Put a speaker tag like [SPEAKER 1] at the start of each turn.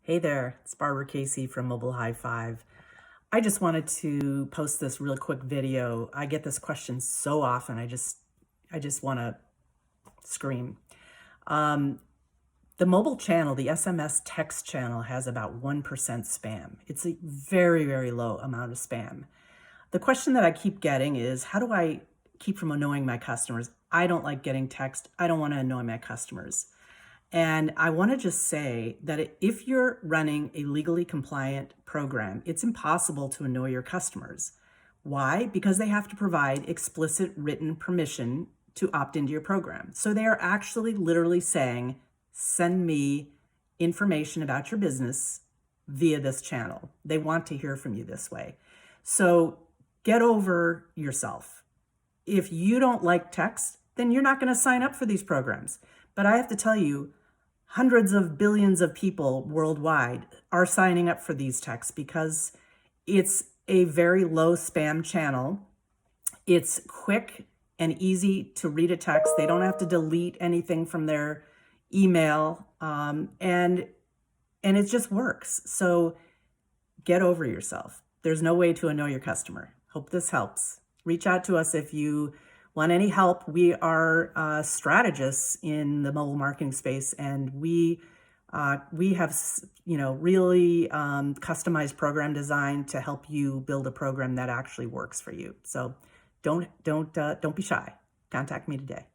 [SPEAKER 1] Hey there, it's Barbara Casey from Mobile High Five. I just wanted to post this real quick video. I get this question so often. I just want to scream. Um, the mobile channel, the SMS text channel, has about 1% spam. It's a very, very low amount of spam. The question that I keep getting is, how do I keep from annoying my customers? I don't like getting text. I don't want to annoy my customers. And I want to just say that if you're running a legally compliant program, it's impossible to annoy your customers. Why? Because they have to provide explicit written permission to opt into your program. So they are actually literally saying, send me information about your business via this channel. They want to hear from you this way. So get over yourself. If you don't like text, then you're not going to sign up for these programs. But I have to tell you, hundreds of billions of people worldwide are signing up for these texts because it's a very low spam channel. It's quick and easy to read a text. They don't have to delete anything from their email, and it just works. So get over yourself. There's no way to annoy your customer. Hope this helps. Reach out to us if you want any help. We are strategists in the mobile marketing space, and we have really customized program design to help you build a program that actually works for you. So don't be shy. Contact me today.